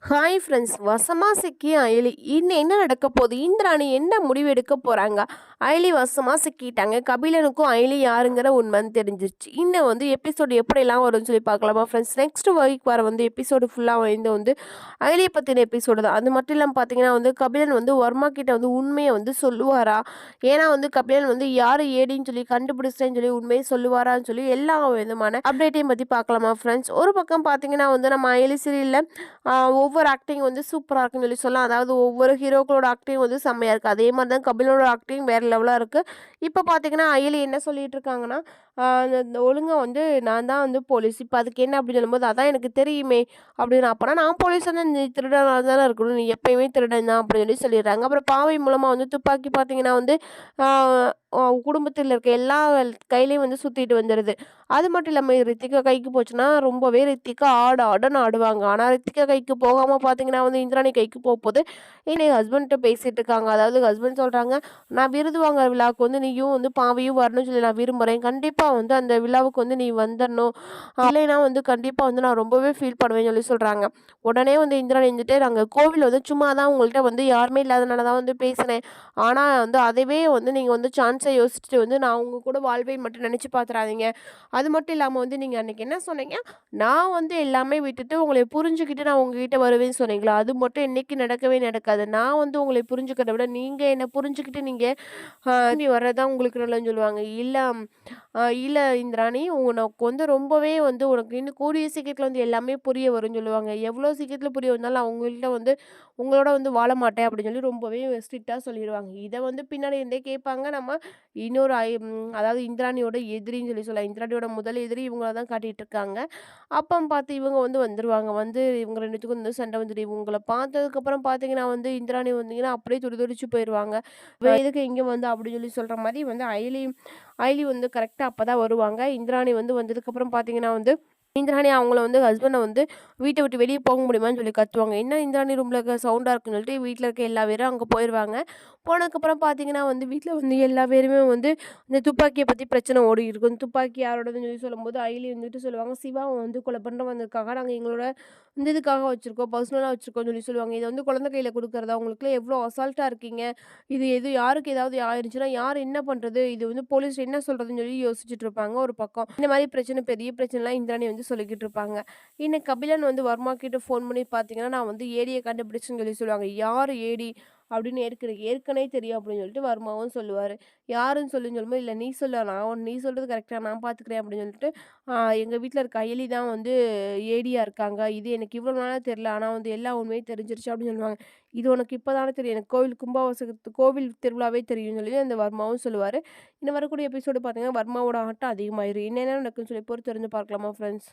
Hi friends, வசமா சிக்கிய அயலி இன்னும் என்ன நடக்க போகுது? இந்திராணி என்ன முடிவு எடுக்க போறாங்க? அயலி வசமா சிக்கிட்டாங்க. கபிலனுக்கும் அயலி யாருங்கிற உண்மைன்னு தெரிஞ்சிருச்சு. இன்னும் எபிசோடு எப்படிலாம் வரும்னு சொல்லி பார்க்கலாமா ஃப்ரெண்ட்ஸ்? நெக்ஸ்ட் வீக் வர எபிசோடு ஃபுல்லாக அயலியை பற்றின எபிசோடு தான். அது மட்டும் இல்லாமல் பார்த்தீங்கன்னா கபிலன் வர்மா கிட்ட உண்மையை சொல்லுவாரா? ஏன்னா கபிலன் யார் ஏடின்னு சொல்லி கண்டுபிடிச்சேன்னு சொல்லி உண்மையை சொல்லுவாரான்னு சொல்லி எல்லா விதமான அப்டேட்டையும் பற்றி பார்க்கலாமா ஃப்ரெண்ட்ஸ்? ஒரு பக்கம் பார்த்தீங்கன்னா நம்ம அயலி சீரியலில் ஒவ்வொரு ஆக்டிங் சூப்பராக இருக்குன்னு சொல்லி சொல்லலாம். அதாவது ஒவ்வொரு ஹீரோக்களோட ஆக்டிங் செம்மையாக இருக்குது. அதே மாதிரி தான் கபிலோட ஆக்டிங் வேறு லெவலாக இருக்குது. இப்போ பார்த்தீங்கன்னா அயலி என்ன சொல்லிட்டு இருக்காங்கன்னா, இந்த ஒழுங்கா நான் தான் போலீஸ். இப்போ அதுக்கு என்ன அப்படின்னு சொல்லும்போது, அதான் எனக்கு தெரியுமே அப்படின்னு. அப்போனா நான் போலீஸாக தான், நீ திருடனாக தானே இருக்கணும், நீ எப்பயுமே திருடன் தான் அப்படின்னு சொல்லி சொல்லிடுறாங்க. அப்புறம் பாவை மூலமாக துப்பாக்கி பார்த்தீங்கன்னா குடும்பத்தில் இருக்க எல்லா கையிலையும் சுற்றிட்டு வந்துடுது. அது மட்டும் இல்லாமல் ரித்திகா கைக்கு போச்சுன்னா ரொம்பவே ரித்திகா ஆடுன்னு ஆடுவாங்க. ஆனால் ரித்திகா கைக்கு போகாமல் பார்த்தீங்கன்னா இந்திராணி கைக்கு போகுது. ஏன்னா ஹஸ்பண்ட்ட பேசிட்டு இருக்காங்க. அதாவது ஹஸ்பண்ட் சொல்கிறாங்க, நான் விருது வாங்குற விழாவுக்கு நீயும் பாவையும் வரணும்னு சொல்லி நான் விரும்புகிறேன். கண்டிப்பாக அந்த விழாவுக்கு நீ வந்துடணும். இல்லைன்னா கண்டிப்பாக நான் ரொம்பவே ஃபீல் பண்ணுவேன்னு சொல்லி சொல்கிறாங்க. உடனே இந்திராணி இருந்துட்டு, நாங்கள் கோவில் சும்மா தான் உங்கள்கிட்ட யாருமே இல்லாதனால தான் பேசினேன். ஆனால் அதுவே நீங்கள் சான்ஸை யோசிச்சுட்டு நான் உங்க கூட வாழ்வை மட்டும் நினச்சி பார்த்துறாதீங்க. அது மட்டும் இல்லாமல் நீங்கள் அன்றைக்கி என்ன சொன்னீங்க, நான் எல்லாமே விட்டுட்டு உங்களை புரிஞ்சுக்கிட்டு நான் உங்ககிட்ட வருவேன்னு சொன்னீங்களா? அது மட்டும் இன்னைக்கு நடக்கவே நடக்காது. நான் உங்களை புரிஞ்சுக்கிறத விட நீங்கள் என்னை புரிஞ்சுக்கிட்டு நீங்கள் திரும்பி வர்றதான் உங்களுக்கு நல்லதுன்னு சொல்லுவாங்க. இல்லை இல்லை இந்திராணி, உனக்கு ரொம்பவே உனக்கு இன்னும் கூடிய சீக்கிரத்தில் எல்லாமே புரிய வரும்னு சொல்லுவாங்க. எவ்வளோ சீக்கிரத்தில் புரிய வந்தாலும் அவங்கள்ட்ட உங்களோட வாழ மாட்டேன் அப்படின்னு சொல்லி ரொம்பவே ஸ்ட்ரிக்டாக சொல்லிடுவாங்க. இதை பின்னாடி இருந்தே கேட்பாங்க. நம்ம இன்னொரு அதாவது இந்திராணியோட எதிரின்னு சொல்லி சொல்லலாம். இந்திராணியோட முதல் எதிரி இவங்கள தான் காட்டிகிட்டு இருக்காங்க. அப்போ பார்த்து இவங்க வந்துருவாங்க. இவங்க 2த்துக்கும் சண்டை வந்துடும். இவங்கள பார்த்ததுக்கப்புறம் பார்த்தீங்கன்னா இந்திராணி வந்தீங்கன்னா அப்படியே துடிதுடிச்சு போயிடுவாங்க. எதுக்கு இங்கே அப்படின்னு சொல்லி சொல்கிற மாதிரி அயலி அயலி கரெக்டாக அப்போ தான் வருவாங்க. இந்திராணி வந்ததுக்கப்புறம் பார்த்தீங்கன்னா இந்திராணி அவங்கள ஹஸ்பண்டை வீட்டை விட்டு வெளியே போக முடியுமான்னு சொல்லி கத்துவாங்க. என்ன இந்திராணி ரூமில் இருக்க சவுண்டாக இருக்குன்னு சொல்லிட்டு வீட்டில் இருக்க எல்லா பேரும் அங்கே போயிடுவாங்க. போனதுக்கப்புறம் பார்த்தீங்கன்னா வீட்டில் எல்லா பேருமே இந்த துப்பாக்கியை பற்றி பிரச்சனை ஓடி இருக்கும். துப்பாக்கி யாரோடதுன்னு சொல்லி சொல்லும்போது அயலி சொல்லுவாங்க, சிவா கொலை பண்ணுற வந்திருக்காங்க, நாங்கள் எங்களோட இதுக்காக வச்சுருக்கோம், பர்சனலாக வச்சுருக்கோம்னு சொல்லி சொல்லுவாங்க. இதை குழந்தை கையில் கொடுக்குறதா, உங்களுக்குலாம் எவ்வளோ அசால்ட்டாக இருக்கீங்க, இது யாருக்கு ஏதாவது ஆயிடுச்சுன்னா யார் என்ன பண்ணுறது, இது போலீஸ் என்ன சொல்கிறதுன்னு சொல்லி யோசிச்சுட்டு இருப்பாங்க. ஒரு பக்கம் இந்த மாதிரி பிரச்சனை, பெரிய பிரச்சனைலாம் இந்திராணி சொல்லிக்கிட்டு இருப்பாங்க. இன்னும் கபிலன் வர்மா கிட்ட ஃபோன் பண்ணி பார்த்தீங்கன்னா, நான் ஏடியை கண்டுபிடிச்சுன்னு சொல்லி சொல்லுவாங்க. யார் ஏடி அப்படின்னு ஏற்கனவே தெரியும் அப்படின்னு சொல்லிட்டு வர்மாவும் சொல்லுவார். யாருன்னு சொல்லுன்னு சொல்லும்போது, இல்லை நீ சொல்ல, நீ சொல்கிறது கரெக்டாக நான் பார்த்துக்கிறேன் அப்படின்னு சொல்லிட்டு, எங்கள் வீட்டில் இருக்க அயலி தான் ஏடியாக இருக்காங்க, இது எனக்கு இவ்வளோ நாளாக தெரில, ஆனால் எல்லா உண்மையும் தெரிஞ்சிருச்சு அப்படின்னு சொல்லுவாங்க. இது உனக்கு இப்போ தானே தெரியும், எனக்கு கோவில் கும்பாபிஷேகத்து கோவில் திருவிழாவே தெரியும்னு சொல்லி அந்த வர்மாவும் சொல்லுவார். இன்னும் வரக்கூடிய எபிசோடு பார்த்தீங்கன்னா வர்மாவோட ஆட்டம் அதிகமாயிரும். என்னென்ன நடக்குன்னு சொல்லி பொறுத்து தெரிஞ்சு பார்க்கலாமா ஃப்ரெண்ட்ஸ்?